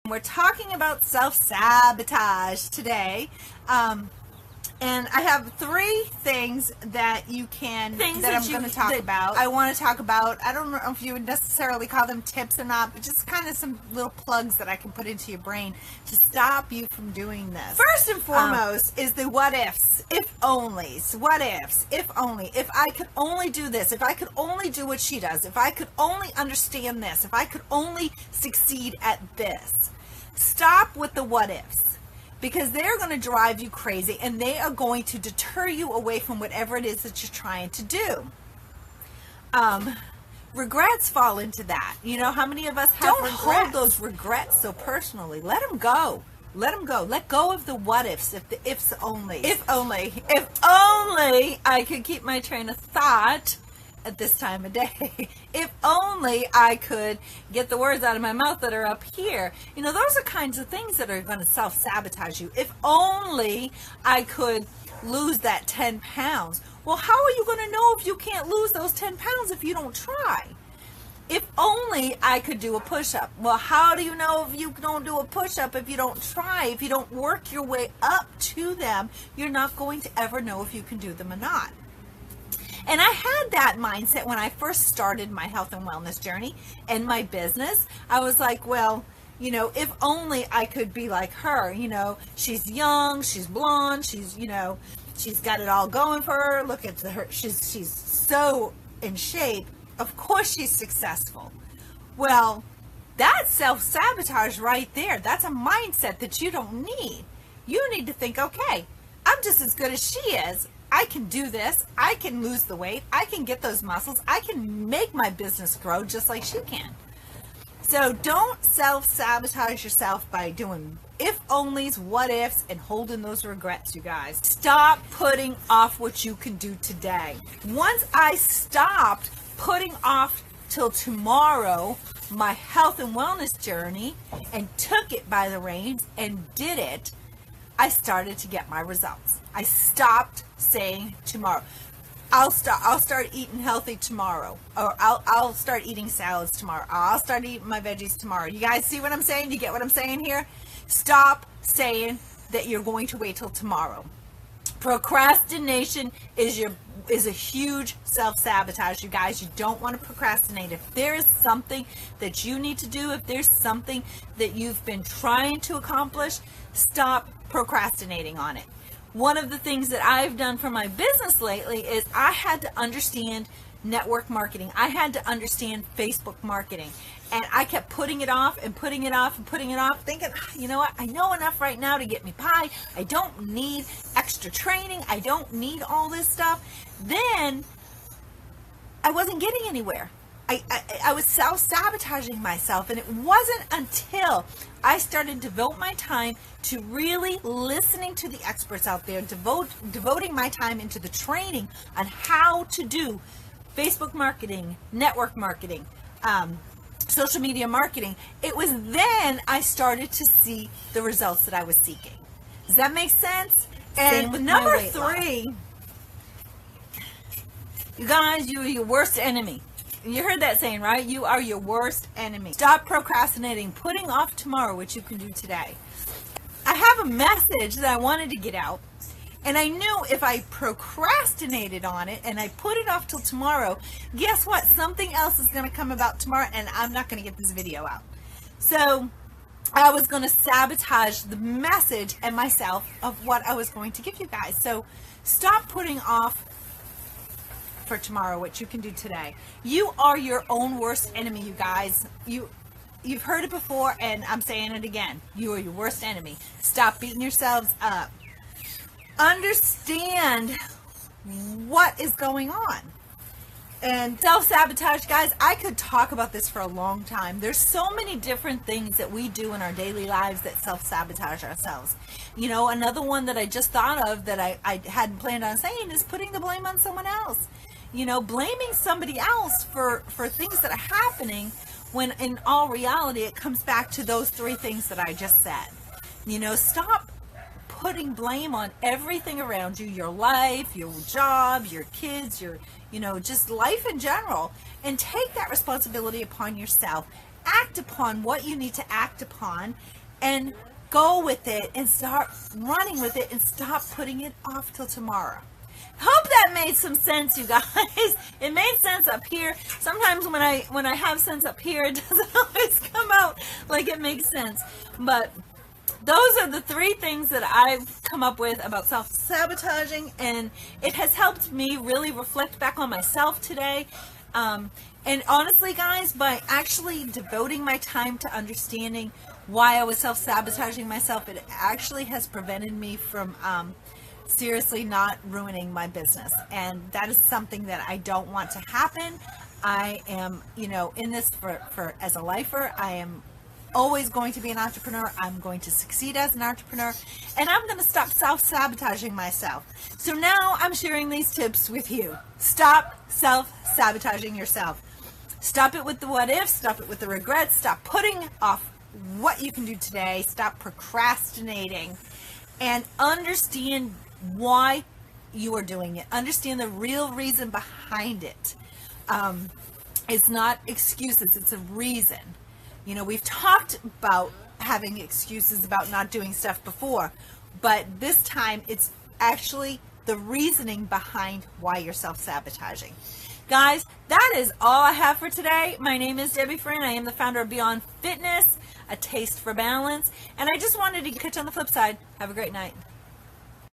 We're talking about self-sabotage today. And I have 3 things that you can, that I'm going to talk about. I want to talk about, I don't know if you would necessarily call them tips or not, but just kind of some little plugs that I can put into your brain to stop you from doing this. First and foremost is the what ifs, if onlys, what ifs, if only, if I could only do this, if I could only do what she does, if I could only understand this, if I could only succeed at this. Stop with the what ifs, because they're going to drive you crazy and they are going to deter you away from whatever it is that you're trying to do. Regrets fall into that. You know, how many of us have regrets? Don't hold those regrets so personally. Let them go. Let them go. Let go of the what ifs, if the ifs only. If only I could keep my train of thought at this time of day. If only I could get the words out of my mouth that are up here. You know, those are kinds of things that are going to self-sabotage you. If only I could lose that 10 pounds. Well, how are you going to know if you can't lose those 10 pounds if you don't try? If only I could do a push-up. Well, how do you know if you don't do a push-up if you don't try? If you don't work your way up to them, you're not going to ever know if you can do them or not. And I had that mindset when I first started my health and wellness journey and my business. I was like, well, you know, if only I could be like her. You know, she's young, she's blonde, she's, you know, she's got it all going for her. Look at her, she's so in shape. Of course she's successful. Well, that's self-sabotage right there. That's a mindset that you don't need. You need to think, okay, I'm just as good as she is. I can do this. I can lose the weight. I can get those muscles. I can make my business grow just like she can. So don't self-sabotage yourself by doing if-onlys, what-ifs, and holding those regrets, you guys. Stop putting off what you can do today. Once I stopped putting off till tomorrow my health and wellness journey and took it by the reins and did it, I started to get my results. I stopped saying tomorrow. I'll start eating healthy tomorrow, or I'll start eating salads tomorrow. I'll start eating my veggies tomorrow. You guys see what I'm saying? You get what I'm saying here? Stop saying that you're going to wait till tomorrow. Procrastination is a huge self-sabotage, you guys. You don't want to procrastinate. If there is something that you need to do, if there's something that you've been trying to accomplish, stop procrastinating on it. One of the things that I've done for my business lately is I had to understand network marketing. I had to understand Facebook marketing. And I kept putting it off and putting it off and putting it off, thinking, you know what, I know enough right now to get me by. I don't need extra training. I don't need all this stuff. Then I wasn't getting anywhere. I was self-sabotaging myself, and it wasn't until I started to devote my time to really listening to the experts out there, devoting my time into the training on how to do Facebook marketing, network marketing, social media marketing. It was then I started to see the results that I was seeking. Does that make sense? And with number 3, you guys, you are your worst enemy. You heard that saying, right? You are your worst enemy. Stop procrastinating, putting off tomorrow what you can do today. I have a message that I wanted to get out, and I knew if I procrastinated on it and I put it off till tomorrow, guess what? Something else is going to come about tomorrow, and I'm not going to get this video out. So I was going to sabotage the message and myself of what I was going to give you guys. So stop putting off for tomorrow what you can do today. You are your own worst enemy, you guys. You've heard it before, and I'm saying it again. You are your worst enemy. Stop beating yourselves up. Understand what is going on. And self-sabotage, guys, I could talk about this for a long time. There's so many different things that we do in our daily lives that self-sabotage ourselves. You know, another one that I just thought of that I hadn't planned on saying is putting the blame on someone else. You know, blaming somebody else for things that are happening, when in all reality it comes back to those 3 things that I just said. You know, stop putting blame on everything around you, your life, your job, your kids, your, you know, just life in general, and take that responsibility upon yourself act upon what you need to act upon and go with it and start running with it and stop putting it off till tomorrow. Hope that made some sense, you guys. It made sense up here. Sometimes when I have sense up here, it doesn't always come out like it makes sense. But those are the 3 things that I've come up with about self-sabotaging, and it has helped me really reflect back on myself today. And honestly, guys, by actually devoting my time to understanding why I was self-sabotaging myself, it actually has prevented me from seriously not ruining my business. And that is something that I don't want to happen. I am, in this for as a lifer. I am always going to be an entrepreneur. I'm going to succeed as an entrepreneur, and I'm going to stop self-sabotaging myself. So now I'm sharing these tips with you. Stop self-sabotaging yourself. Stop it with the what ifs, stop it with the regrets, stop putting off what you can do today, stop procrastinating, and understand why you are doing it. Understand the real reason behind it. It's not excuses, it's a reason. We've talked about having excuses about not doing stuff before, but this time it's actually the reasoning behind why you're self-sabotaging. Guys, that is all I have for today. My name is Debbie Friend. I am the founder of Beyond Fitness, a taste for balance, and I just wanted to catch you on the flip side. Have a great night.